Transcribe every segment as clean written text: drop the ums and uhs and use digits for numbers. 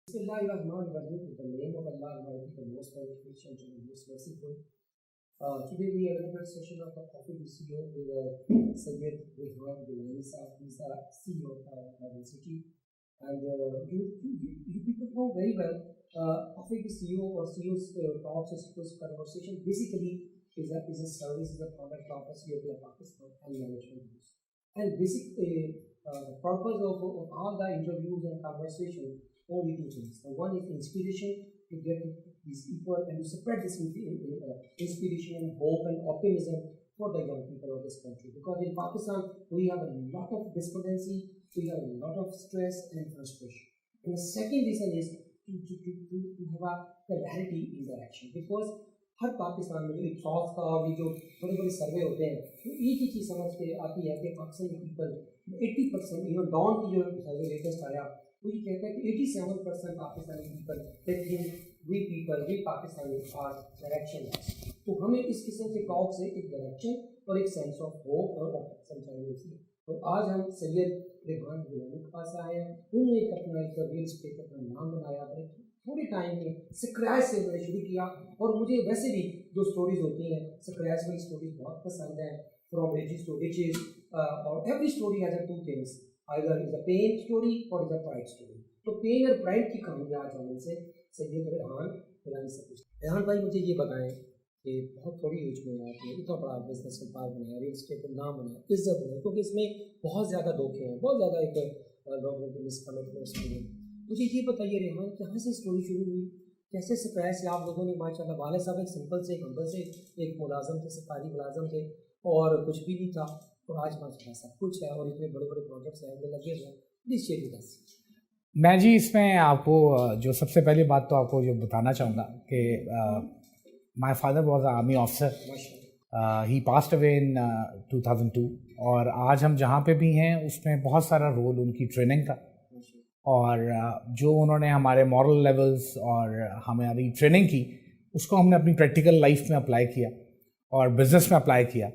Bismillahirrahmanirrahim. In the name of Allah Almighty, the most beneficent and the most merciful. Today we have another session of the Coffee CEO with Sayyid Rehan Gilani Sahab. He is the CEO of Marble City. And you people know very well, Coffee CEO or CEO's talks or CEO's conversation basically is a service, is a product of a CEO of Pakistan and management use. And basically, the purpose of all the interviews and conversation only two things. One is inspiration, to get these people and to spread this inspiration and hope and optimism for the young people of this country. Because in Pakistan, we have a lot of despondency, we have a lot of stress and frustration. And the second reason is to have a clarity in the action. Because हर पाकिस्तान में जो एक thought का और जो बड़े बड़े सर्वे होते हैं तो एक ही चीज़ समझ के आती है कि पाकिस्तानी पीपल 80% डॉन की जो सर्वे लेटेस्ट आया वो ये कहता है कि 87% Pakistani people we Pakistani are direction. तो हमें इस किस्म के टॉक से एक डायरेक्शन और एक सेंस ऑफ होप और ऑप्टिमिज्म चाहिए थी। तो आज हम सैयद रेहान गिलानी के पास आए हैं। उन्होंने अपना एक रियल एस्टेट अपना नाम बनाया है, थोड़े टाइम में स्क्रैच से मैंने शुरू किया। और मुझे वैसे भी जो स्टोरीज होती हैं स्क्रैच वाली स्टोरीज बहुत पसंद है, फ्रॉम एजेस टू रिचेस, और every story has two things, either is a pain story और इज अ प्राइड स्टोरी। तो पेन और प्राइड की कहानी आज हम इनसे सैयद रेहान गिलानी से पूछते हैं। रेहान भाई, मुझे ये बताएं कि बहुत थोड़ी एज में आपने इतना बड़ा बिजनेस व्यापार बनाया, रियल एस्टेट का नाम बनाया, इज्जत बनाई, क्योंकि इसमें बहुत ज़्यादा धोखे हैं, बहुत ज़्यादा एक लोगों के मिसकमिटमेंट्स भी हैं। मुझे ये बताइए रेहान, कहाँ से स्टोरी शुरू हुई, कैसे स्क्रैच से आप लोगों ने माशाल्लाह, वाले साहब एक सिंपल से एक हम्बल से एक मुलाजम थे, सरकारी मुलाजम थे और कुछ भी नहीं था, और आज माशाल्लाह सब कुछ है और इतने बड़े बड़े प्रोजेक्ट्स हैं लगे हुए हैं। Please share with us. मैं जी इसमें आपको जो सबसे पहली बात तो आपको जो बताना चाहूँगा कि my father was a army officer, he passed away in 2002, और आज हम जहाँ पे भी हैं उसमें बहुत सारा रोल उनकी ट्रेनिंग का, और जो उन्होंने हमारे मॉरल लेवल्स और हमारी ट्रेनिंग की उसको हमने अपनी प्रैक्टिकल लाइफ में अप्लाई किया और बिज़नेस में अप्लाई किया।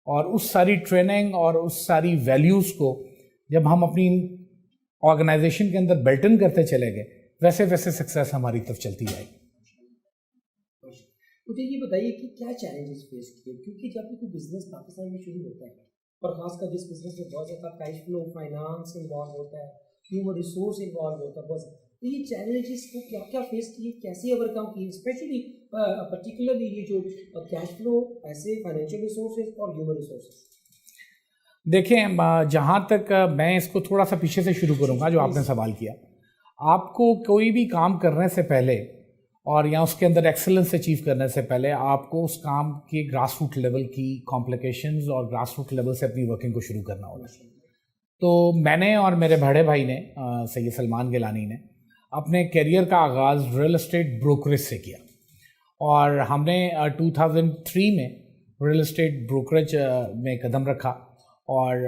और उस सारी ट्रेनिंग और उस सारी वैल्यूज़ को जब हम अपनी ऑर्गेनाइजेशन के अंदर बिल्ट इन करते चले गए, वैसे वैसे सक्सेस हमारी तरफ चलती जाएगी। मुझे ये बताइए कि क्या चैलेंजेस फेस किए, क्योंकि जब कोई बिजनेस पाकिस्तान में शुरू होता है और खासकर जिस बिजनेस में बहुत ज़्यादा कैश फ्लो, फाइनेंस इन्वॉल्व होता है, ह्यूमन रिसोर्स इन्वॉल्व होता है बहुत, तो ये चैलेंजेस को क्या क्या फेस किए, कैसे ओवरकम किए, स्पेशली पर्टिकुलरली ये जो कैश फ्लो, ऐसे फाइनेंशियल रिसोर्सेज और ह्यूमन रिसोर्सेज। देखें, जहाँ तक मैं इसको थोड़ा सा पीछे से शुरू करूँगा, जो आपने सवाल किया, आपको कोई भी काम करने से पहले और या उसके अंदर एक्सेलेंस अचीव करने से पहले आपको उस काम के ग्रास रूट लेवल की कॉम्प्लिकेशंस और ग्रास रूट लेवल से अपनी वर्किंग को शुरू करना होगा। तो मैंने और मेरे बड़े भाई ने, सैयद सलमान गिलानी ने, अपने करियर का आगाज़ रियल एस्टेट ब्रोकरेज से किया, और हमने 2003 में रियल एस्टेट ब्रोकरेज में कदम रखा। और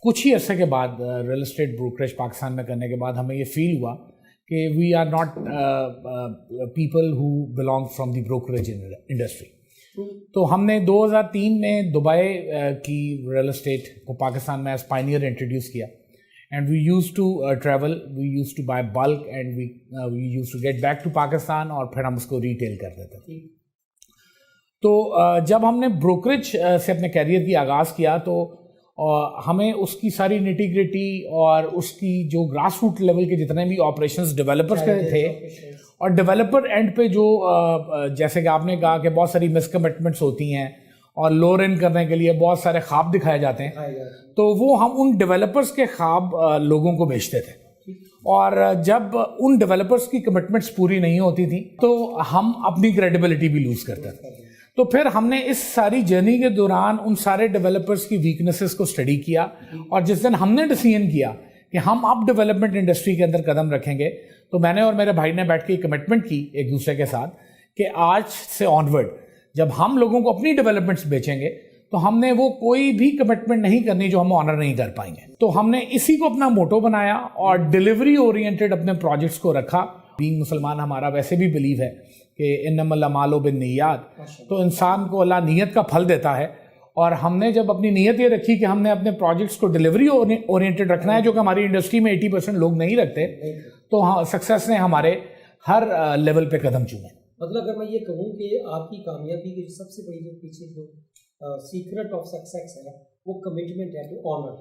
कुछ ही अरसे के बाद रियल एस्टेट ब्रोकरेज पाकिस्तान में करने के बाद हमें ये फील हुआ कि we are not people who belong from the brokerage industry. तो हमने 2003 में दुबई की रियल एस्टेट को पाकिस्तान में एज पायनियर इंट्रोड्यूस किया, and we used to travel, we used to buy bulk, and we used to get back to Pakistan, और फिर हम उसको रिटेल कर देते थे। तो जब हमने ब्रोकरेज से अपने कैरियर की आगाज़ किया तो हमें उसकी सारी निटिग्रिटी और उसकी जो ग्रास रूट लेवल के जितने भी ऑपरेशंस डेवलपर्स के थे, और डेवलपर एंड पे जो जैसे कि आपने कहा कि बहुत सारी मिसकमिटमेंट्स होती हैं और लोअर एंड करने के लिए बहुत सारे ख्वाब दिखाए जाते हैं, तो वो हम उन डेवलपर्स के ख्वाब लोगों को भेजते थे, और जब उन डेवलपर्स की कमिटमेंट्स पूरी नहीं होती थी तो हम अपनी क्रेडिबिलिटी भी लूज़ करते थे। तो फिर हमने इस सारी जर्नी के दौरान उन सारे डेवलपर्स की वीकनेसेस को स्टडी किया, और जिस दिन हमने डिसीजन किया कि हम अब डेवलपमेंट इंडस्ट्री के अंदर कदम रखेंगे, तो मैंने और मेरे भाई ने बैठ के कमिटमेंट की एक दूसरे के साथ कि आज से ऑनवर्ड जब हम लोगों को अपनी डेवलपमेंट्स बेचेंगे तो हमने वो कोई भी कमिटमेंट नहीं करनी जो हम ऑनर नहीं कर पाएंगे। तो हमने इसी को अपना मोटो बनाया और डिलीवरी ओरिएंटेड अपने प्रोजेक्ट्स को रखा। बीइंग मुसलमान हमारा वैसे भी बिलीव है कि इन्नमल अमालु बिन्नियात, तो इंसान को अल्लाह नीयत का फल देता है, और हमने जब अपनी नीयत ये रखी कि हमने अपने प्रोजेक्ट्स को डिलीवरी ओरिएंटेड रखना है, जो कि हमारी इंडस्ट्री में 80% लोग नहीं रखते, तो हाँ, सक्सेस ने हमारे हर लेवल पे कदम चूमे। मतलब अगर मैं ये कहूँ कि आपकी कामयाबी की सबसे बड़ी जो पीछे जो सीक्रेट ऑफ सक्सेस है वो कमिटमेंट है to honour,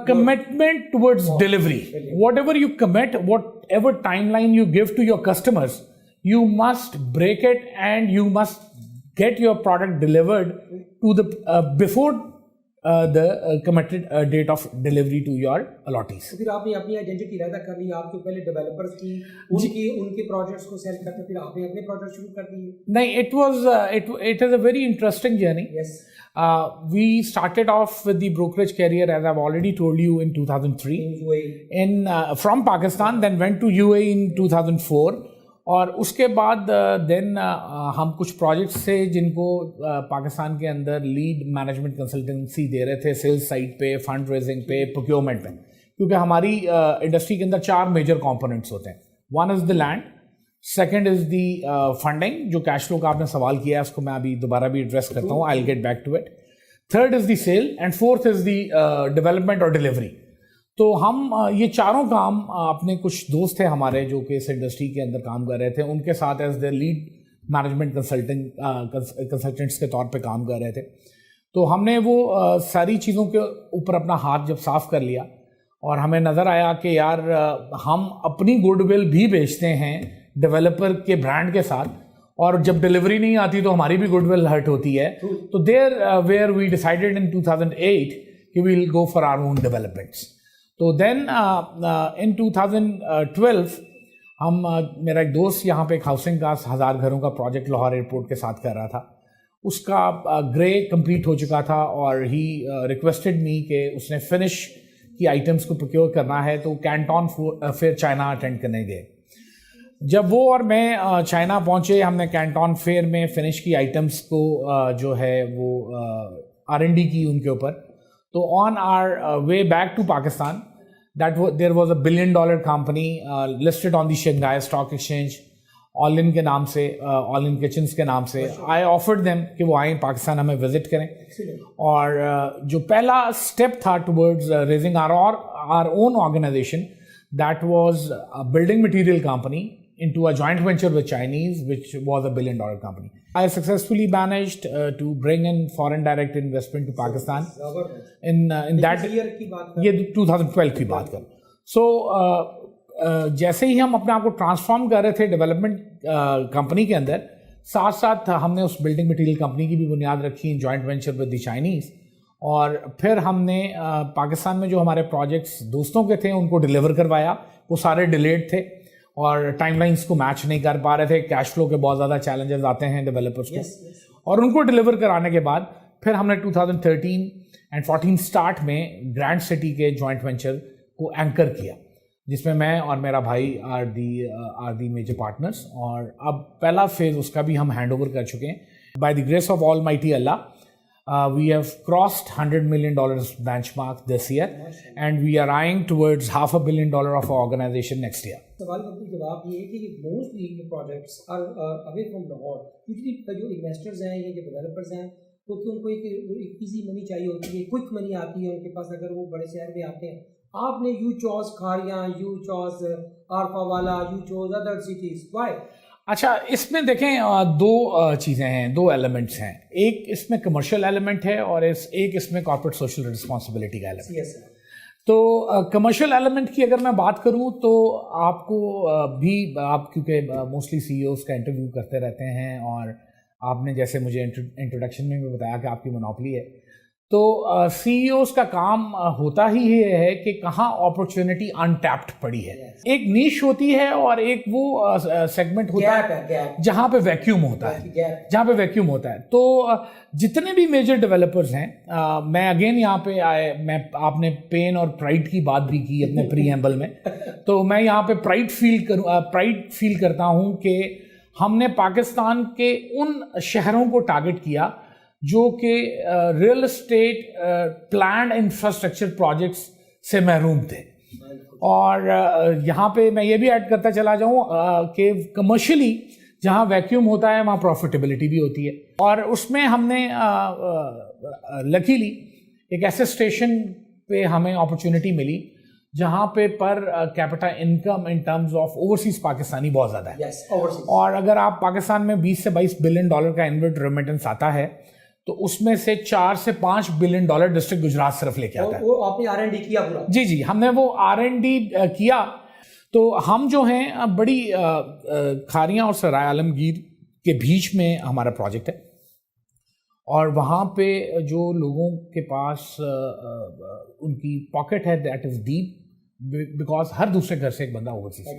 commitment towards delivery. Whatever you commit, whatever timeline you give to your customers, you must break it and you must get your product delivered to the before the committed date of delivery to your allottees. तो फिर आपने अपनी identity पैदा कर ली, आपके पहले developers की उनके प्रोजेक्ट्स को सेल करते, फिर आपने अपने प्रोजेक्ट शुरू कर दिए। नहीं, it is a very interesting journey. Yes. We started off with the brokerage career, as I've already told you, in 2003 from Pakistan, then went to UAE in 2004, और उसके बाद देन हम कुछ प्रोजेक्ट्स से जिनको पाकिस्तान के अंदर लीड मैनेजमेंट कंसल्टेंसी दे रहे थे, सेल्स साइड पे, फंड रेजिंग पे, प्रोक्योरमेंट पे, क्योंकि हमारी इंडस्ट्री के अंदर 4 मेजर कंपोनेंट्स होते हैं। One is the land, second is the funding, जो कैश फ्लो का आपने सवाल किया है उसको मैं अभी दोबारा भी एड्रेस करता हूँ, I will get back to it. Third is the sale and fourth is the development और डिलीवरी। तो हम ये चारों काम अपने कुछ दोस्त थे हमारे जो कि इस इंडस्ट्री के अंदर काम कर रहे थे, उनके साथ as the lead management consultants के तौर पे काम कर रहे थे। तो हमने वो सारी चीज़ों के ऊपर अपना हाथ जब साफ कर लिया और हमें नज़र आया कि यार हम अपनी गुडविल भी बेचते हैं डेवलपर के ब्रांड के साथ, और जब डिलीवरी नहीं आती तो हमारी भी गुडविल हर्ट होती है। तो there were we decided in 2008 कि we will go for our own developments. तो देन इन 2012 हम मेरा एक दोस्त यहाँ पे एक हाउसिंग का 1000 घरों का प्रोजेक्ट लाहौर एयरपोर्ट के साथ कर रहा था, उसका ग्रे कंप्लीट हो चुका था और ही रिक्वेस्टेड मी कि उसने फिनिश की आइटम्स को प्रोक्योर करना है, तो कैंटन फेयर चाइना अटेंड करने गए। जब वो और मैं चाइना पहुँचे, हमने कैंटन फेयर में फिनिश की आइटम्स को जो है वो R&D की उनके ऊपर। तो on our way back to Pakistan, there was a $1 billion company listed on the Shanghai stock exchange, all in के नाम से, ऑल इन किचन्स के नाम से। आई ऑफर्ड देम कि वो आए पाकिस्तान, हमें विजिट करें। और जो पहला स्टेप था towards raising our own organisation, that was a building material company into a joint venture with Chinese, which was a $1 billion company. I successfully managed to bring in foreign direct investment to Pakistan in that year की बात ये 2012 की बात कर। So जैसे ही हम अपने आप को ट्रांसफॉर्म कर रहे थे डेवलपमेंट कंपनी के अंदर, साथ साथ हमने उस बिल्डिंग मटेरियल कंपनी की भी बुनियाद रखी in joint venture with the Chinese. और फिर हमने पाकिस्तान में जो हमारे प्रोजेक्ट्स दोस्तों के थे उनको डिलीवर करवाया, वो सारे डिलेड थे और टाइमलाइंस को मैच नहीं कर पा रहे थे, कैश फ्लो के बहुत ज़्यादा चैलेंजेस आते हैं डेवलपर्स को। और उनको डिलीवर कराने के बाद फिर हमने 2013 एंड 14 स्टार्ट में ग्रैंड सिटी के जॉइंट वेंचर को एंकर किया, जिसमें मैं और मेरा भाई आर दी मेजर पार्टनर्स। और अब पहला फेज उसका भी हम हैंड ओवर कर चुके हैं। By the grace of all mighty Allah, we have crossed $100 million benchmark this year, and we are eyeing towards $500 million of our organization next year. सवाल का जवाब ये है कि मोस्टली ये projects are away from Lahore, क्योंकि जो इन्वेस्टर्स हैं या जो डेवलपर्स हैं, तो उनको एक इजी मनी चाहिए होती है, क्विक मनी आती है उनके पास अगर वो बड़े शहर में आते हैं। आपने you choose Kharian, you choose Arifwala, you choose other cities, why? अच्छा, इसमें देखें दो चीज़ें हैं, दो एलिमेंट्स हैं। एक इसमें कमर्शियल एलिमेंट है और एक इसमें कॉर्पोरेट सोशल रिस्पॉन्सिबिलिटी का एलिमेंट। yes, तो कमर्शियल एलिमेंट की अगर मैं बात करूं तो आपको आप क्योंकि मोस्टली CEOs का इंटरव्यू करते रहते हैं और आपने जैसे मुझे इंट्रोडक्शन में भी बताया कि आपकी मोनोपोली है, तो CEOs का काम होता ही ये है कि कहाँ अपॉर्चुनिटी अनटैप्ड पड़ी है। एक नीश होती है और एक वो सेगमेंट होता है जहाँ पे वैक्यूम होता है, तो जितने भी मेजर डेवलपर्स हैं, मैं अगेन यहाँ पे आपने पेन और प्राइड की बात भी की अपने प्रीएम्बल में, तो मैं यहाँ पे प्राइड फील करता हूँ कि हमने पाकिस्तान के उन शहरों को टारगेट किया जो कि real estate planned infrastructure projects से महरूम थे। और यहाँ पे मैं ये भी ऐड करता चला जाऊँ कि कमर्शियली जहाँ वैक्यूम होता है वहाँ प्रॉफिटेबिलिटी भी होती है। और उसमें हमने लकीली एक ऐसे स्टेशन पे हमें अपॉर्चुनिटी मिली जहाँ पे per capita income in terms of overseas Pakistani बहुत ज़्यादा है। overseas. और अगर आप पाकिस्तान में 20 से 22 बिलियन डॉलर का इनवर्ट रेमिटेंस आता है तो उसमें से 4 से 5 बिलियन डॉलर डिस्ट्रिक्ट गुजरात सिर्फ लेके आता है। वो आपने R&D किया पूरा? जी, हमने वो R&D किया। तो हम जो हैं बड़ी खारियां और सराय आलमगीर के बीच में हमारा प्रोजेक्ट है, और वहाँ पे जो लोगों के पास उनकी पॉकेट है दैट इज़ डीप, बिकॉज हर दूसरे घर से एक बंदा ओवरसीज है।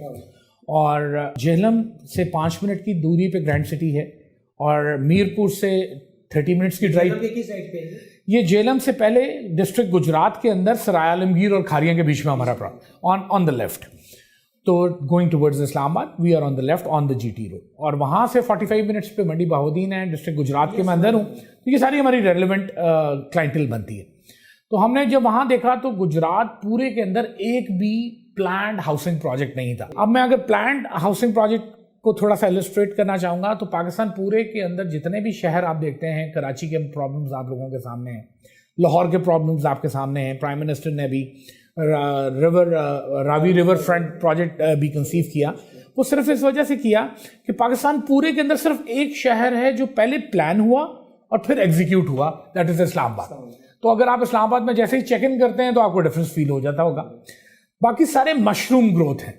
और झेलम से 5 मिनट की दूरी पे ग्रैंड सिटी है, और मीरपुर से 30 मिनट्स की ड्राइव। ये झेलम से पहले डिस्ट्रिक्ट गुजरात के अंदर सराय आलमगीर और खारियां के बीच में हमारा ऑन द लेफ्ट। तो going towards Islamabad we are on the left on the GT road, और वहाँ से 45 मिनट्स पे मंडी बहाउद्दीन है, डिस्ट्रिक्ट गुजरात के मैं अंदर हूँ। तो ये सारी हमारी रेलिवेंट क्लाइंटल बनती है। तो हमने जब वहाँ देखा तो गुजरात पूरे के अंदर एक भी प्लान्ड हाउसिंग प्रोजेक्ट नहीं था। अब मैं अगर प्लान्ड हाउसिंग प्रोजेक्ट को थोड़ा सा इलस्ट्रेट करना चाहूँगा तो पाकिस्तान पूरे के अंदर जितने भी शहर आप देखते हैं, कराची के प्रॉब्लम्स आप लोगों के सामने हैं, लाहौर के प्रॉब्लम्स आपके सामने हैं। प्राइम मिनिस्टर ने भी रावी रिवर फ्रंट प्रोजेक्ट भी कंसीव किया। वो सिर्फ इस वजह से किया कि पाकिस्तान पूरे के अंदर सिर्फ एक शहर है जो पहले प्लान हुआ और फिर एग्जीक्यूट हुआ, दैट इज इस्लामाबाद। तो अगर आप इस्लामाबाद में जैसे ही चेक इन करते हैं तो आपको डिफरेंस फील हो जाता होगा। बाकी सारे मशरूम ग्रोथ हैं।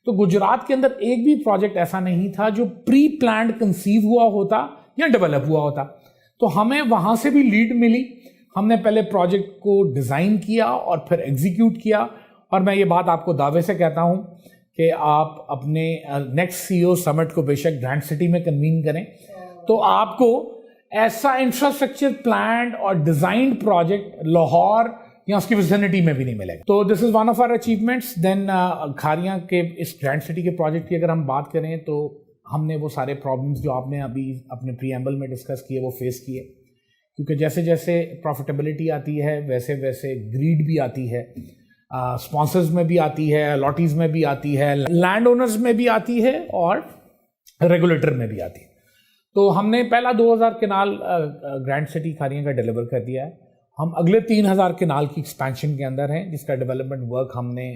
तो गुजरात के अंदर एक भी प्रोजेक्ट ऐसा नहीं था जो प्री प्लान्ड कंसीव हुआ होता या डेवलप हुआ होता। तो हमें वहाँ से भी लीड मिली। हमने पहले प्रोजेक्ट को डिज़ाइन किया और फिर एग्जीक्यूट किया। और मैं ये बात आपको दावे से कहता हूँ कि आप अपने नेक्स्ट CEO समिट को बेशक ग्रैंड सिटी में कन्वीन करें, तो आपको ऐसा इंफ्रास्ट्रक्चर प्लान और डिज़ाइंड प्रोजेक्ट लाहौर या उसकी विसिनिटी में भी नहीं मिलेगा। तो this is one of our achievements. Then Kharian के इस ग्रैंड सिटी के प्रोजेक्ट की अगर हम बात करें तो हमने वो सारे प्रॉब्लम्स जो आपने अभी अपने प्रीएम्बल में डिस्कस किए वो फेस किए, क्योंकि जैसे जैसे प्रॉफिटेबिलिटी आती है वैसे वैसे ग्रीड भी आती है, स्पॉन्सर्स में भी आती है, अलॉटीज़ में भी आती है, लैंड ओनर्स में भी आती है और रेगुलेटर में भी आती है। तो हमने पहला 2000 केनाल ग्रैंड सिटी खारियां का डिलीवर कर दिया है। हम अगले 3000 केनाल की एक्सपेंशन के अंदर हैं, जिसका डेवलपमेंट वर्क हमने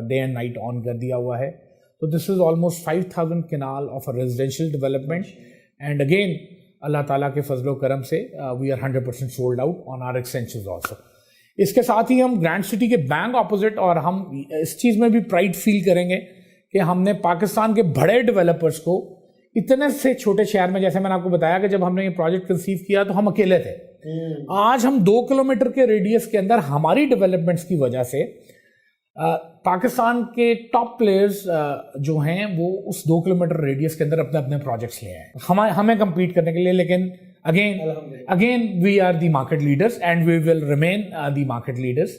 डे एंड नाइट ऑन कर दिया हुआ है। तो this is almost 5000 kanal of a residential development. And again अल्लाह ताला के फजलो करम से we are 100% sold out on our extensions also. इसके साथ ही हम ग्रैंड सिटी के बैंक ऑपोजिट, और हम इस चीज़ में भी प्राइड फील करेंगे कि हमने पाकिस्तान के बड़े डेवलपर्स को इतने से छोटे शहर में, जैसे मैंने आपको बताया कि जब हमने ये प्रोजेक्ट कंसीव किया तो हम अकेले थे। आज हम 2 किलोमीटर के रेडियस के अंदर हमारी डेवलपमेंट्स की वजह से पाकिस्तान के टॉप प्लेयर्स जो हैं वो उस 2 किलोमीटर रेडियस के अंदर अपने अपने प्रोजेक्ट्स ले आए हमें compete करने के लिए। लेकिन again we are the market leaders and we will remain the market leaders,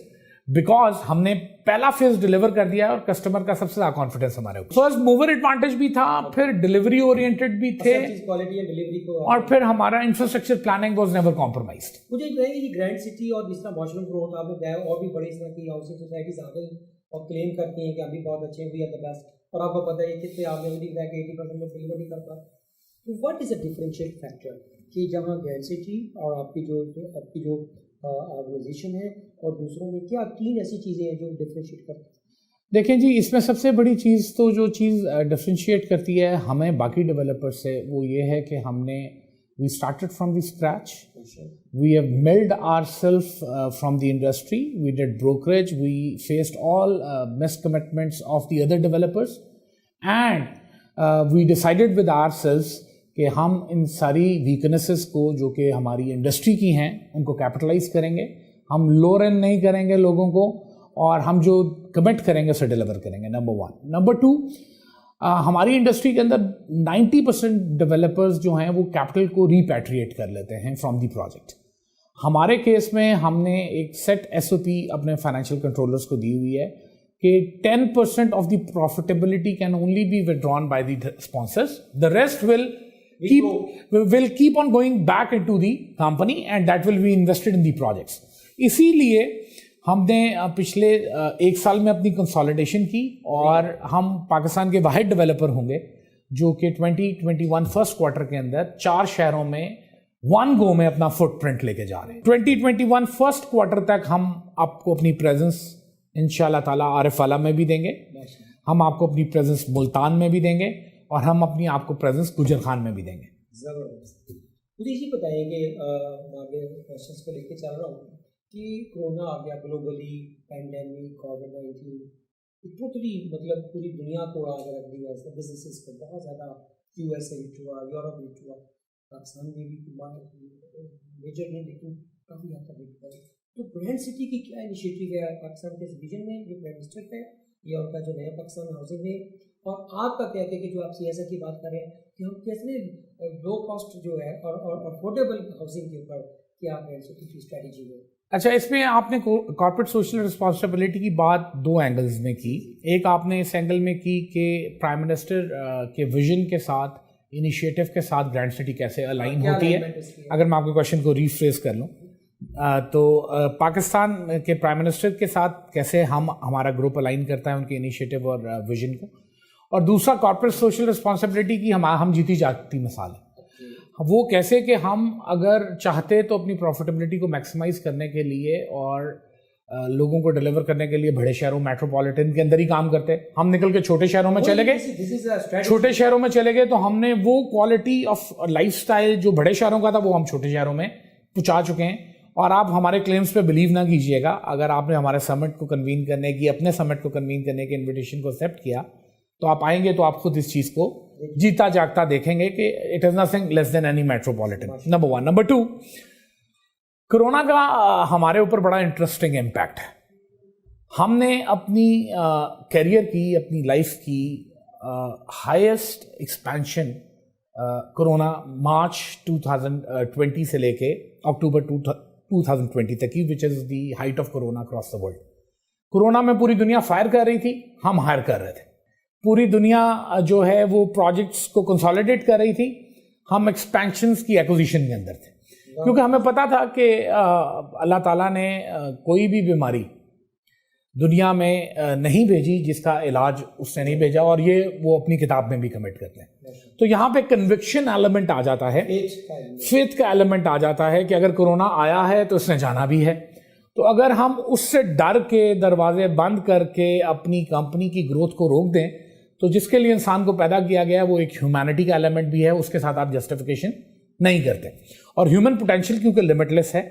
because हमने पहला फेज डिलीवर कर दिया है और कस्टमर का सबसे ज्यादा कॉन्फिडेंस हमारे ऊपर। फर्स्ट मूवर एडवांटेज भी था, फिर डिलीवरी ओरिएंटेड भी थे, और फिर हमारा infrastructure planning was never compromised. मुझे ये ग्रैंड सिटी और जिस तरह वॉशरूम ग्रोथ आपने बताया, और भी बड़ी इस तरह की हाउसिंग सोसाइटीज आ गई और क्लेम करती हैं कि हम भी बहुत अच्छे हैं, वी आर द बेस्ट, और आपको पता है कितने आप लेवलिंग बैक 80% में डिलीवर नहीं कर पाते। तो what is a differentiate factor कि जहाँ ग्रैंड सिटी और आपकी जो ऑर्गेनाइजेशन है और दूसरों में क्या 3 ऐसी चीज़ें हैं जो डिफरेंशिएट करती हैं? देखें जी, इसमें सबसे बड़ी चीज़ तो जो चीज़ डिफरेंशिएट करती है हमें बाकी डेवलपर्स से, वो ये है कि हमने we started from the scratch, we have milled ourself from the industry, we did brokerage, we faced all missed commitments of the other developers, and we decided with ourselves कि हम इन सारी वीकनेसेस को जो कि हमारी इंडस्ट्री की हैं उनको कैपिटलाइज करेंगे। हम लो रेन नहीं करेंगे लोगों को, और हम जो कमिट करेंगे उसे डिलीवर करेंगे, नंबर 1। नंबर 2, हमारी इंडस्ट्री के अंदर 90% डेवलपर्स जो हैं वो कैपिटल को रीपैट्रिएट कर लेते हैं फ्रॉम दी प्रोजेक्ट। हमारे केस में हमने एक सेट SOP अपने फाइनेंशियल कंट्रोलर्स को दी हुई है कि 10% of the profitability can only be withdrawn by the sponsors, the rest will keep on going back into the company and that will be invested in the projects. इसीलिए हमने पिछले 1 साल में अपनी कंसोलिडेशन की, और हम पाकिस्तान के वाहिद डेवलपर होंगे जो कि 2021 फर्स्ट क्वार्टर के अंदर 4 शहरों में 1 गो में अपना फुटप्रिंट लेके जा रहे हैं। 2021 फर्स्ट क्वार्टर तक हम आपको अपनी प्रेजेंस इंशाल्लाह ताला आरिफ वाला में भी देंगे, हम आपको अपनी प्रेजेंस मुल्तान में भी देंगे और हम अपनी आपको प्रेजेंस गुजर खान में भी देंगे। ज़बरदस्त। मुझे ये बताइए कि मैं आगे क्वेश्चंस को लेके चल रहा हूँ कि कोरोना आ गया ग्लोबली, पैंडेमिक, कोविड-19 टोटली मतलब पूरी दुनिया को उड़ा के रख दिया, इसने बिजनेसेस को बहुत ज़्यादा, यूएसए हिट हुआ, यूरोप हिट हुआ, पाकिस्तान में भी मेजर नहीं लेकिन काफ़ी हद तक हिट हुआ। तो ग्रैंड सिटी की क्या इनिशिएटिव है पाकिस्तान के इस विजन में, जो प्राइम मिनिस्टर है या उनका जो नया पाकिस्तान हाउसिंग है, और आपका क्या कहते हैं कि जो आप सियासत की बात कर रहे हैं कि हम कैसे लो कॉस्ट जो है और अफोर्डेबल हाउसिंग के ऊपर क्या ग्रैंड सिटी की स्ट्रेटजी है? अच्छा, इसमें आपने कॉर्पोरेट सोशल रिस्पॉन्सिबिलिटी की बात दो एंगल्स में की। एक आपने इस एंगल में की कि प्राइम मिनिस्टर के विजन के साथ, इनिशिएटिव के साथ ग्रैंड सिटी कैसे अलाइन होती है। अगर मैं आपके क्वेश्चन को रीफ्रेज कर लूँ तो पाकिस्तान के प्राइम मिनिस्टर के साथ कैसे हमारा ग्रुप अलाइन करता है उनके इनिशिएटिव और विजन को, और दूसरा कॉर्पोरेट सोशल रिस्पॉन्सिबिलिटी की हम जीती जागती मिसाल है। वो कैसे कि हम अगर चाहते तो अपनी प्रॉफिटेबिलिटी को मैक्सिमाइज करने के लिए और लोगों को डिलीवर करने के लिए बड़े शहरों मेट्रोपॉलिटन के अंदर ही काम करते, हम निकल के छोटे शहरों में चले गए। छोटे शहरों में चले गए तो हमने वो क्वालिटी ऑफ लाइफस्टाइल जो बड़े शहरों का था वो हम छोटे शहरों में पहुंचा चुके हैं। और आप हमारे क्लेम्स पे बिलीव ना कीजिएगा, अगर आपने हमारे समिट को कन्वीन करने की, अपने समिट को कन्वीन करने के इन्विटेशन को एक्सेप्ट किया तो आप आएंगे तो आप खुद इस चीज़ को जीता जागता देखेंगे कि it is nothing less then any metropolitan. Number one. Number two, corona का हमारे ऊपर बड़ा इंटरेस्टिंग इम्पैक्ट है। हमने अपनी करियर की, अपनी लाइफ की हाईएस्ट एक्सपेंशन कोरोना मार्च 2020 से लेके अक्टूबर 2020 तक की, which is the height of corona across the world. Corona में पूरी दुनिया फायर कर रही थी, हम हायर कर रहे थे। पूरी दुनिया जो है वो प्रोजेक्ट्स को कंसोलिडेट कर रही थी, हम एक्सपेंशंस की एक्विजिशन के अंदर थे, क्योंकि हमें पता था कि अल्लाह ताला ने कोई भी बीमारी दुनिया में नहीं भेजी जिसका इलाज उसने नहीं भेजा, और ये वो अपनी किताब में भी कमिट करते हैं। तो यहाँ पे कन्विक्शन एलिमेंट आ जाता है, फेथ का एलिमेंट आ जाता है कि अगर कोरोना आया है तो इसने जाना भी है। तो अगर हम उससे डर के दरवाजे बंद करके अपनी कंपनी की ग्रोथ को रोक दें तो जिसके लिए इंसान को पैदा किया गया वो एक ह्यूमैनिटी का एलिमेंट भी है, उसके साथ आप जस्टिफिकेशन नहीं करते। और ह्यूमन पोटेंशियल क्योंकि लिमिटलेस है,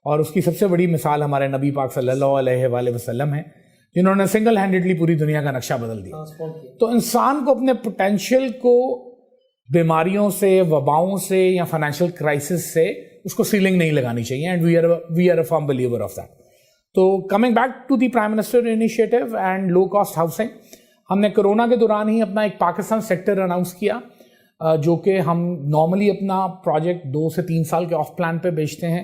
और उसकी सबसे बड़ी मिसाल हमारे नबी पाक सल्लल्लाहु अलैहि वसल्लम है, जिन्होंने सिंगल हैंडेडली पूरी दुनिया का नक्शा बदल दिया। तो इंसान को अपने पोटेंशियल को बीमारियों से, वबाओं से या फाइनेंशियल क्राइसिस से उसको सीलिंग नहीं लगानी चाहिए, and we are a firm believer of that. तो coming back to the prime minister initiative and low cost housing, हमने कोरोना के दौरान ही अपना एक पाकिस्तान सेक्टर अनाउंस किया, जो कि हम नॉर्मली अपना प्रोजेक्ट 2 से 3 साल के ऑफ प्लान पे बेचते हैं।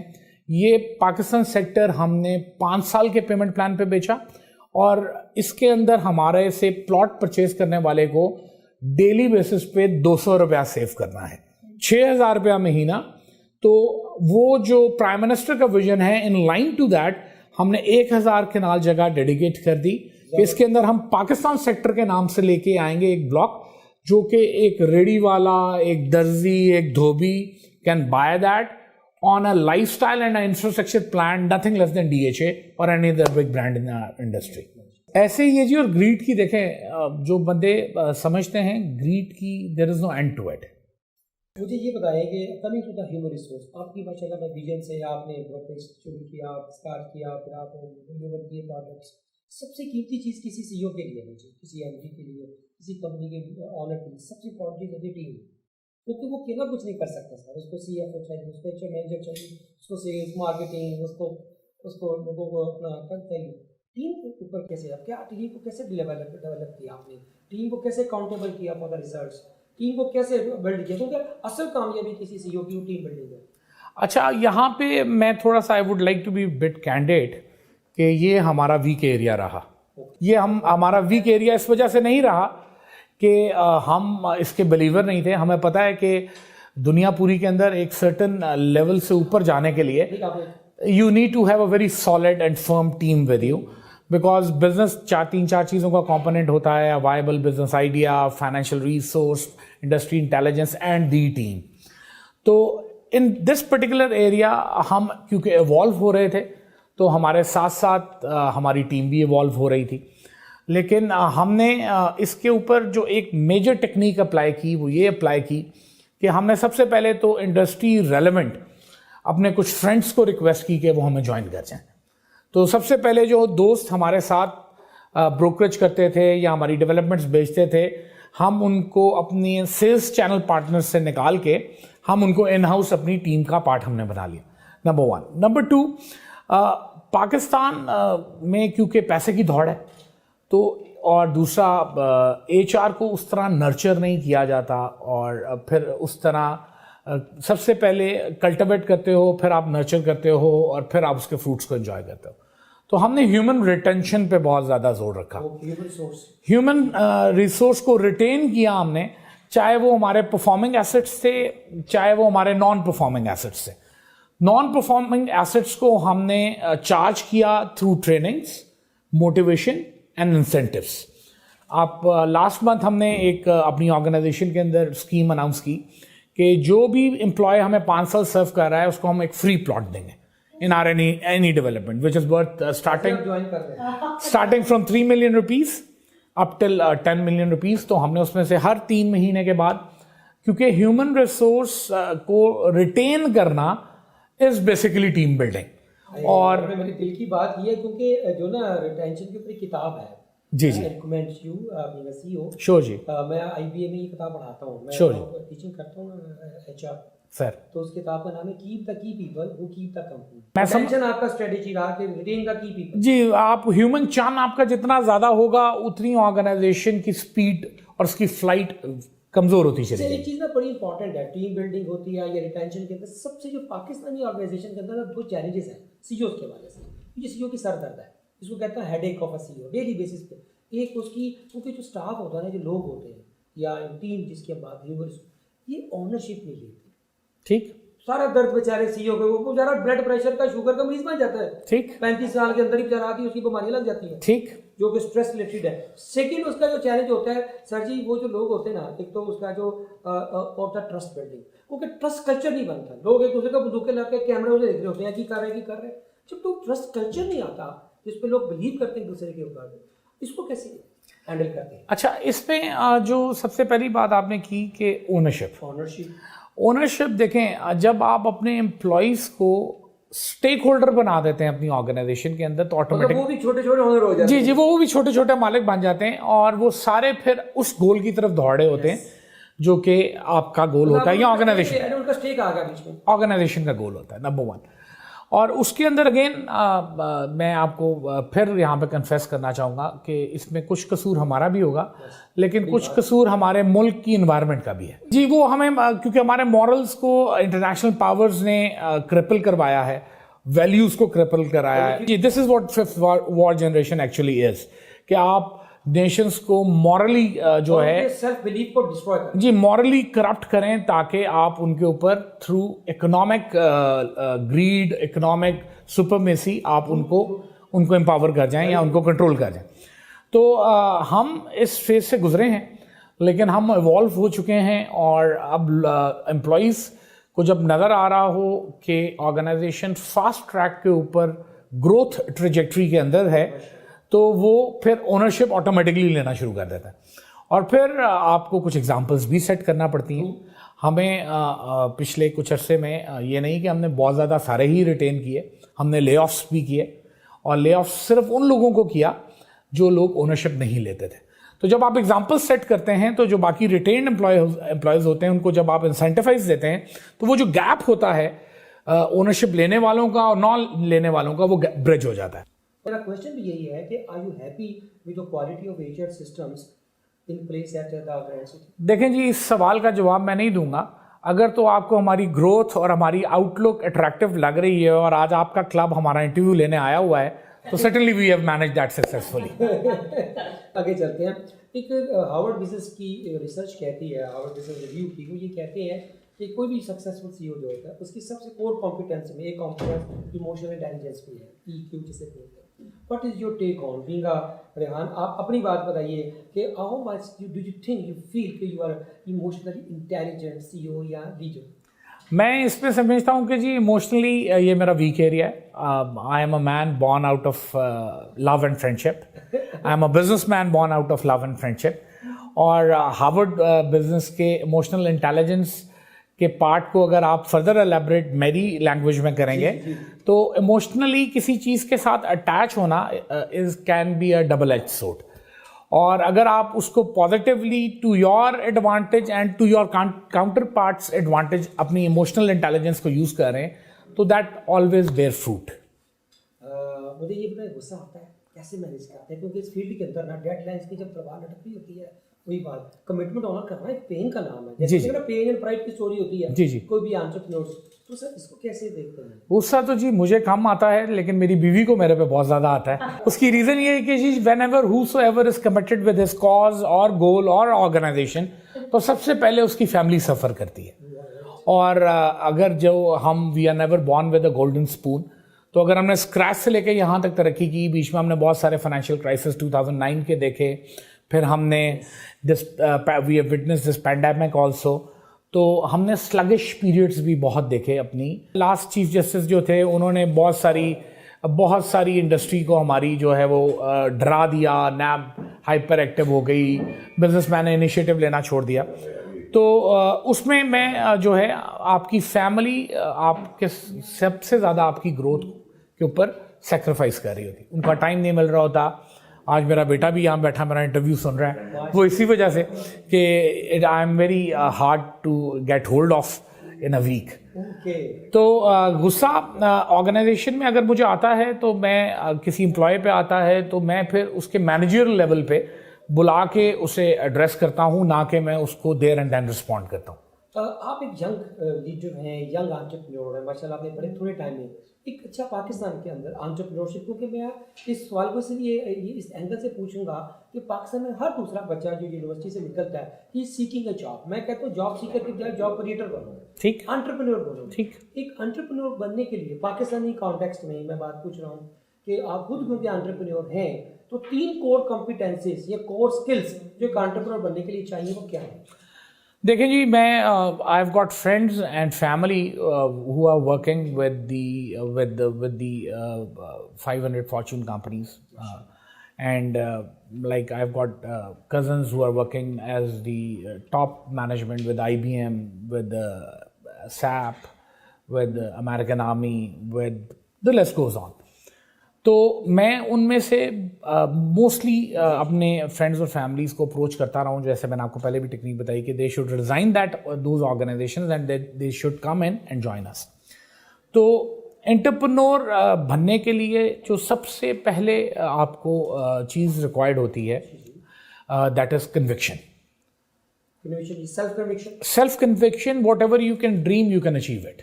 ये पाकिस्तान सेक्टर हमने 5 साल के पेमेंट प्लान पे बेचा, और इसके अंदर हमारे से प्लॉट परचेज करने वाले को डेली बेसिस पे 200 रुपया सेव करना है, 6,000 रुपया महीना। तो वो जो प्राइम मिनिस्टर का विजन है, इन लाइन टू दैट हमने 1,000 केनाल जगह डेडिकेट कर दी कि इसके अंदर हम पाकिस्तान सेक्टर के नाम से लेके आएंगे एक ब्लॉक, जो कि एक रेडी वाला, एक दर्जी, एक धोबी can buy that on a lifestyle and infrastructure plan, nothing less than DHA और any other big brand in industry. ऐसे ही ये जी। और ग्रीड की देखें, जो बंदे समझते हैं ग्रीड की, there is no end to it. मुझे ये बताएं कि coming to the human resource, आपकी माशाल्लाह में विजन से आपने ब्रोकरेज शुरू किया, स्टार्ट किया, फिर आपने डिलीवर किए प्रोडक्ट्स। सबसे कीमती चीज़ किसी CEO के लिए मुझे, किसी MD के लिए, किसी कंपनी के ऑनर के लिए सबसे इंपॉर्टेंट चीज़ होती है टीम, क्योंकि वो अकेला कुछ नहीं कर सकता सर। उसको CFO चाहिए, उसको HR मैनेजर चाहिए, उसको सेल्स मार्केटिंग, उसको लोगों को अपना चाहिए। टीम के ऊपर कैसे, आप क्या टीम को कैसे डेवलप किया आपने, टीम को कैसे अकाउंटेबल किया फॉर द रिजल्ट्स, टीम को कैसे बिल्ड किया, क्योंकि असल कामयाबी किसी CEO की टीम बिल्डिंग है। अच्छा, यहाँ पे मैं थोड़ा सा I would like to be bit candid कि ये हमारा वीक एरिया रहा। ये हमारा वीक एरिया इस वजह से नहीं रहा कि हम इसके बिलीवर नहीं थे। हमें पता है कि दुनिया पूरी के अंदर एक सर्टन लेवल से ऊपर जाने के लिए you need to have a very solid and firm team with you, because business 3-4 चीज़ों का कंपोनेंट होता है: viable business idea, financial resource, industry intelligence and the team. तो इन दिस पर्टिकुलर एरिया हम क्योंकि इवॉल्व हो रहे थे, तो हमारे साथ साथ हमारी टीम भी इवॉल्व हो रही थी। लेकिन हमने इसके ऊपर जो एक मेजर टेक्निक अप्लाई की वो ये अप्लाई की कि हमने सबसे पहले तो इंडस्ट्री रेलेवेंट अपने कुछ फ्रेंड्स को रिक्वेस्ट की कि वो हमें ज्वाइन कर जाएं। तो सबसे पहले जो दोस्त हमारे साथ ब्रोकरेज करते थे या हमारी डेवलपमेंट्स बेचते थे, हम उनको अपनी सेल्स चैनल पार्टनर्स से निकाल के हम उनको इन हाउस अपनी टीम का पार्ट हमने बना लिया, नंबर 1। नंबर 2, पाकिस्तान में क्योंकि पैसे की दौड़ है तो, और दूसरा HR को उस तरह नर्चर नहीं किया जाता, और फिर उस तरह सबसे पहले कल्टिवेट करते हो, फिर आप नर्चर करते हो, और फिर आप उसके फ्रूट्स को एंजॉय करते हो। तो हमने ह्यूमन रिटेंशन पे बहुत ज़्यादा जोर रखा। ह्यूमन रिसोर्स को रिटेन किया हमने, चाहे वो हमारे परफॉर्मिंग एसेट्स थे, चाहे वो हमारे नॉन परफॉर्मिंग एसेट्स थे। नॉन परफॉर्मिंग एसेट्स को हमने चार्ज किया through trainings, motivation and incentives. आप लास्ट मंथ हमने एक अपनी ऑर्गेनाइजेशन के अंदर स्कीम अनाउंस की कि जो भी एम्प्लॉय हमें 5 साल सर्व कर रहा है उसको हम एक फ्री प्लॉट देंगे in our any development, which is worth starting from 3 million rupees up till 10 million rupees। तो हमने उसमें से हर 3 महीने के बाद, क्योंकि ह्यूमन रिसोर्स को रिटेन करना इज बेसिकली टीम बिल्डिंग। और मेरे दिल की बात ये है, क्योंकि जो ना रिटेंशन के ऊपर किताब है, जी जी, recommend you being a CEO, sure जी, मैं IBA में ये किताब पढ़ाता हूँ, मैं श्योर जी, टीचिंग करता हूँ HR सर। तो उस किताब का नाम है keep the key people who keep the company. Retention आपका स्ट्रेटेजी रहा कि रिटेन द की पीपल। जी, आप ह्यूमन चार्म आपका जितना ज्यादा होगा उतनी ऑर्गेनाइजेशन की स्पीड और उसकी फ्लाइट कमजोर होती चलेगी। एक चीज ना बड़ी इंपॉर्टेंट है, टीम बिल्डिंग होती है या रिटेंशन के अंदर, सबसे जो पाकिस्तानी ऑर्गेनाइजेशन के अंदर 2 चैलेंजेस हैं CEO के वाले से। ये CEO की सर दर्द है, इसको कहता है headache of a CEO daily basis पे। एक उसकी, क्योंकि जो स्टाफ होता है ना, जो लोग होते हैं या टीम जिसकी हम बात करें, ये ऑनरशिप नहीं लेते। ठीक, सारा दर्द बेचारे CEO के, वो बेचारा ब्लड प्रेशर का, शुगर का मरीज बन जाता है। ठीक, 35 साल के अंदर ही बेचारा आती है, उसकी बीमारियां लग जाती हैं। ठीक, जो कि स्ट्रेस रिलेटेड है। सेकंड उसका जो चैलेंज होता है सर जी, वो जो लोग होते हैं ना, एक तो उसका जो होता है ट्रस्ट बिल्डिंग, क्योंकि ट्रस्ट कल्चर नहीं बनता। लोग एक दूसरे का बंदूकें लाके कैमरे से देख रहे होते हैं कि कर रहे हैं। जब तो ट्रस्ट कल्चर नहीं आता जिस पे लोग बिलीव करते हैं एक दूसरे के ऊपर, इसको कैसे हैंडल करते हैं? अच्छा, इसमें जो सबसे पहली बात आपने की कि ओनरशिप देखें, जब आप अपने एम्प्लॉइज को स्टेक होल्डर बना देते हैं अपनी ऑर्गेनाइजेशन के अंदर, तो ऑटोमेटिक वो भी छोटे-छोटे ओनर हो जाते हैं। जी, वो भी छोटे-छोटे मालिक बन जाते हैं, और वो सारे फिर उस गोल की तरफ दौड़े होते हैं जो कि आपका गोल होता है या ऑर्गेनाइजेशन, उनका स्टेक आ गया बीच में, ऑर्गेनाइजेशन का गोल होता है, नंबर 1। और उसके अंदर अगेन मैं आपको फिर यहाँ पे कन्फेस करना चाहूँगा कि इसमें कुछ कसूर हमारा भी होगा, लेकिन कुछ कसूर हमारे मुल्क की इन्वायरमेंट का भी है। जी, वो हमें क्योंकि हमारे मॉरल्स को इंटरनेशनल पावर्स ने क्रिपल करवाया है, वैल्यूज़ को क्रिपल कराया है। जी, this is what fifth war generation actually is, कि आप नेशंस को मॉरली जो है सेल्फ बिलीफ को डिस्ट्रॉय करें, जी, मॉरली करप्ट करें, ताकि आप उनके ऊपर through economic greed, economic supremacy आप उनको एम्पावर कर जाएं या उनको कंट्रोल कर जाएं। तो हम इस फेज से गुजरे हैं, लेकिन हम इवॉल्व हो चुके हैं, और अब एम्प्लॉइज़ को जब नज़र आ रहा हो कि ऑर्गेनाइजेशन फास्ट ट्रैक के ऊपर ग्रोथ ट्रेजेक्ट्री के अंदर है, तो वो फिर ओनरशिप ऑटोमेटिकली लेना शुरू कर देता है। और फिर आपको कुछ एग्जांपल्स भी सेट करना पड़ती हैं। हमें पिछले कुछ अरसे में ये नहीं कि हमने बहुत ज़्यादा सारे ही रिटेन किए, हमने ले ऑफ्स भी किए, और ले ऑफ सिर्फ उन लोगों को किया जो लोग ओनरशिप नहीं लेते थे। तो जब आप एग्जांपल सेट करते हैं, तो जो बाकी रिटेन एम्प्लॉयज़ होते हैं उनको जब आप इंसेंटिवाइज देते हैं, तो वो जो गैप होता है ओनरशिप लेने वालों का और नॉन लेने वालों का, वो ब्रिज हो जाता है। मेरा क्वेश्चन भी यही है कि are you happy with the quality of HR systems in place at the organisation? देखें जी, इस सवाल का जवाब मैं नहीं दूंगा। अगर तो आपको हमारी ग्रोथ और हमारी आउटलुक अट्रैक्टिव लग रही है और आज आपका क्लब हमारा इंटरव्यू लेने आया हुआ है, तो certainly we have managed that successfully. आगे चलते हैं। एक हार्वर्ड बिजनेस की रिसर्च कहती है, हार्वर्ड बिजनेस रिव्यू की, वो ये कहते हैं कि कोई भी सक्सेसफुल CEO जो होता है उसकी सबसे कोर कॉम्पिटेंस में एक कॉम्पिटेंस इमोशनल इंटेलिजेंस भी है, EQ जिसे बोलते हैं। What is your take on being a Rehan? आप अपनी बात बताइए कि how much do you think you feel कि you are emotionally intelligent CEO या leader? मैं इसमें समझता हूँ कि जी इमोशनली ये मेरा वीक एरिया है. I am a man born out of love and friendship. I am a business man born out of love and friendship. और हार्वर्ड बिजनेस के इमोशनल इंटेलिजेंस के पार्ट को अगर आप फर्दर एलैबोरेट मेरी लैंग्वेज में करेंगे तो इमोशनली किसी चीज़ के साथ अटैच होना is can be a double edge sword. और अगर आप उसको positively to your advantage and to your counterparts advantage अपनी इमोशनल इंटेलिजेंस को यूज़ करें तो दैट ऑलवेज बेयर फ्रूट. मुझे ये बड़ा गुस्सा आता है कैसे मैनेज करते हैं, क्योंकि इस फील्ड के अंदर ना डेडलाइंस की जब प्रवाह लटक रही होती है, वही बात कमिटमेंट ऑनर करना एक पेन का नाम है. जैसे ना पेन एंड प्राइड की स्टोरी होती है. जी. कोई भी एंटरप्रेन्योर्स, तो सर इसको कैसे देखते हैं? गुस्सा तो जी मुझे कम आता है, लेकिन मेरी बीवी को मेरे पे बहुत ज़्यादा आता है. उसकी रीज़न ये है कि जी whenever whosoever is committed with his cause और गोल और ऑर्गेनाइजेशन, तो सबसे पहले उसकी फैमिली सफ़र करती है. और अगर जो हम we are never born with a golden spoon, तो अगर हमने स्क्रैच से लेकर यहाँ तक तरक्की की, बीच में हमने बहुत सारे फाइनेंशियल क्राइसिस 2009 के देखे, फिर हमने this we have witness this pandemic also, तो हमने स्लगिश पीरियड्स भी बहुत देखे अपनी. लास्ट चीफ जस्टिस जो थे उन्होंने बहुत सारी इंडस्ट्री को हमारी जो है वो डरा दिया. नैब हाइपर एक्टिव हो गई, बिजनेसमैन ने इनिशिएटिव लेना छोड़ दिया. तो उसमें मैं जो है आपकी फैमिली आपके सबसे ज़्यादा आपकी ग्रोथ के ऊपर सेक्रीफाइस कर रही होती. उनका टाइम नहीं मिल रहा होता. आज मेरा बेटा भी यहाँ बैठा मेरा इंटरव्यू सुन रहा है, वो इसी वजह से कि I am very hard to get hold of in a week. तो गुस्सा ऑर्गेनाइजेशन में अगर मुझे आता है तो मैं किसी एम्प्लॉय पे आता है तो मैं फिर उसके मैनेजरियल लेवल पे बुला के उसे एड्रेस करता हूँ, ना कि मैं उसको देयर एंड देन रिस्पॉन्ड करता हूँ. आप एक यंग लीडर हैं, यंग एंटरप्रेन्योर हैं, माशाल्लाह आपने बड़े थोड़े टाइम में एक अच्छा पाकिस्तान के अंदर एंटरप्रेन्योरशिप, क्योंकि मैं इस सवाल को सिर्फ ये इस एंगल से पूछूंगा कि पाकिस्तान में हर दूसरा बच्चा जो यूनिवर्सिटी से निकलता है ही सीकिंग अ जॉब. मैं कहता हूँ जॉब सीकर के बजाय जॉब क्रिएटर बनो, ठीक, एंटरप्रेन्योर बनो. ठीक. एक एंटरप्रेन्योर बनने के लिए पाकिस्तानी कॉन्टेक्स्ट में मैं बात पूछ रहा हूँ कि आप खुद क्योंकि एंटरप्रेन्योर हैं, तो 3 कोर कॉम्पिटेंसीज या कोर स्किल्स जो एक एंटरप्रेन्योर बनने के लिए चाहिए वो क्या है? देखें जी, मैं I have got friends and family who are working with the 500 fortune companies, and like I've got cousins who are working as the top management with IBM, with SAP, with the American Army, with the list goes on. तो मैं उनमें से mostly अपने friends और families को approach करता रहा हूँ, जैसे मैंने आपको पहले भी टेक्निक बताई कि they should resign that those organisations and they should come in and join us. तो एंटरप्रेन्योर बनने के लिए जो सबसे पहले आपको चीज़ रिक्वायर्ड होती है that is conviction. Self conviction. What ever you can dream you can achieve it.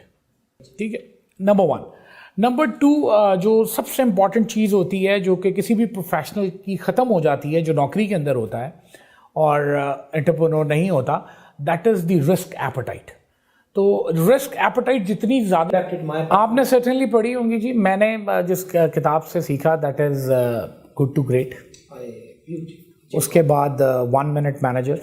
ठीक है, नंबर 1. नंबर 2, जो सबसे इम्पॉर्टेंट चीज़ होती है जो कि किसी भी प्रोफेशनल की ख़त्म हो जाती है, जो नौकरी के अंदर होता है और एंटरप्रेन्योर नहीं होता, that is the risk appetite. तो रिस्क एपेटाइट जितनी ज़्यादा आपने सर्टेनली पढ़ी होंगी जी, मैंने जिस किताब से सीखा that is good to great. उसके बाद 1 minute manager,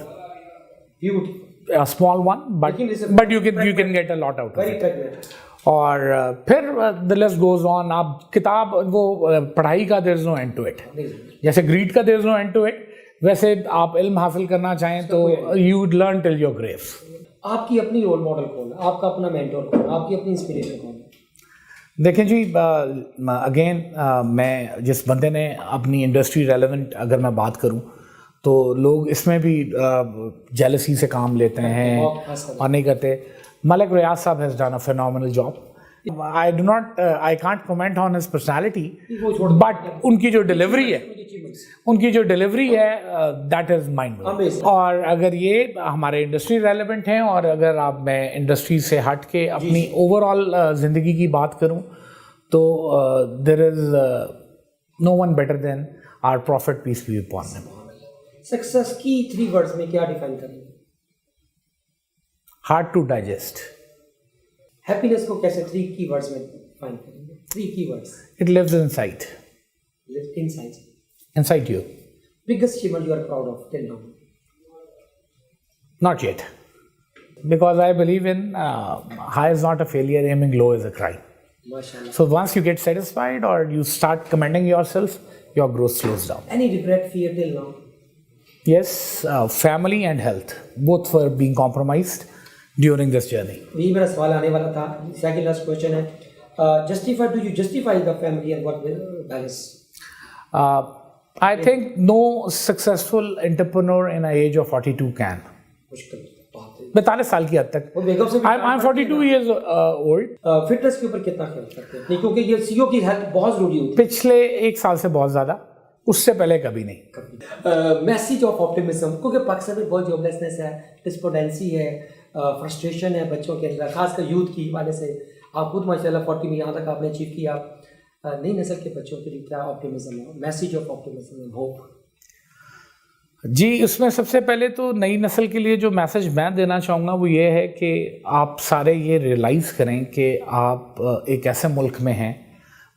small one but you can get a lot out of it. और फिर द लिस्ट गोज ऑन. आप किताब वो पढ़ाई का there is no end to it. जैसे ग्रीड का there is no end to it, वैसे आप इल्म हासिल करना चाहें तो you would learn till your grave. आपकी अपनी रोल मॉडल कौन है, आपका अपना मेंटोर कौन है, आपकी अपनी इंस्पिरेशन कौन है? देखें जी, अगेन मैं जिस बंदे ने अपनी इंडस्ट्री रेलेवेंट अगर मैं बात करूं तो लोग इसमें भी जेलसी से काम लेते हैं और नहीं करते. Malik Riaz Sahab has done a phenomenal job. I can't comment on his personality, but उनकी जो डिलीवरी है that is mind-blowing. और अगर ये हमारे इंडस्ट्री रेलेवेंट हैं और अगर आप मैं इंडस्ट्री से हट के अपनी ओवरऑल ज़िंदगी की बात करूं तो there is no one better than our prophet, peace be upon him. Success की 3 वर्ड्स में क्या डिफाइन करेंगे? Hard to digest. हैप्पीनेस को कैसे 3 कीवर्ड्स में डिफाइन करेंगे? 3 keywords. It lives inside. Lives inside. Inside you. Biggest achievement you are proud of till now? Not yet. because I believe in high is not a failure, aiming low is a crime. MashaAllah. So once you get satisfied or you start commending yourself, your growth slows down. Any regret, fear till now? Yes, family and health, both were being compromised during this journey. वही मेरा सवाल आने वाला था. Second last question है, do you justify the family and work balance? I think no successful entrepreneur in an age of 42 can. मुश्किल बात है. 42 साल की हद तक. वो बेगम से भी I'm 42 years old. फिटनेस के ऊपर कितना ख्याल करते हैं? नहीं, क्योंकि ये सीईओ की हेल्थ बहुत जरूरी होती है. पिछले एक साल से बहुत ज़्यादा, उससे पहले कभी नहीं. मैसेज ऑफ ऑप्टिमिज्म, क्योंकि पाकिस्तान में बहुत जॉबलेसनेस है, डिस्पोटेंसी है, फ्रस्ट्रेशन है बच्चों के अंदर, खासकर यूथ की वाले से. आप खुद माशाल्लाह 40 में यहाँ तक आपने अचीव किया. नई नस्ल के बच्चों के लिए क्या ऑप्टिमिज्म है, message of optimism and hope? जी, उसमें सबसे पहले तो नई नस्ल के लिए जो मैसेज मैं देना चाहूँगा वो ये है कि आप सारे ये रियलाइज़ करें कि आप एक ऐसे मुल्क में हैं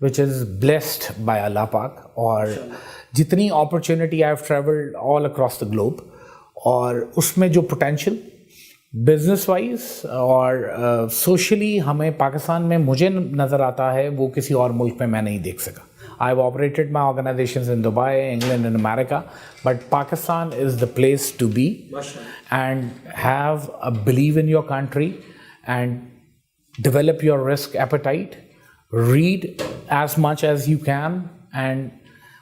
विच इज़ ब्लेस्ड बाय अल्लाह पाक, और जितनी opportunity I have travelled all across the globe, और उसमें जो पोटेंशियल बिजनेस वाइज और सोशली हमें पाकिस्तान में मुझे नज़र आता है वो किसी और मुल्क में मैं नहीं देख सका. I have operated my organizations in Dubai, England and America, but Pakistan is the place to be. And have a believe in your country and develop your risk appetite. Read as much as you can, and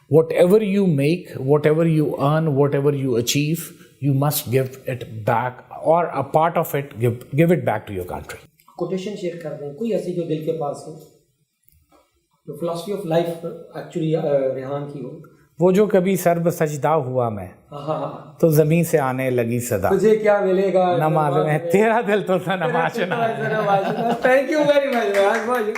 whatever you make, whatever you earn, whatever you achieve, you must give it back, or a part of it, give it back to your country. Quotation share कर दें कोई ऐसी जो दिल के पास हो, जो philosophy of life actually Rehan की हो. वो जो कभी सर्ब सजदा हुआ मैं, तो जमीन से आने लगी सदा, तुझे क्या मिलेगा नमाज में, तेरा दिल तो था नमाज. Thank you very much.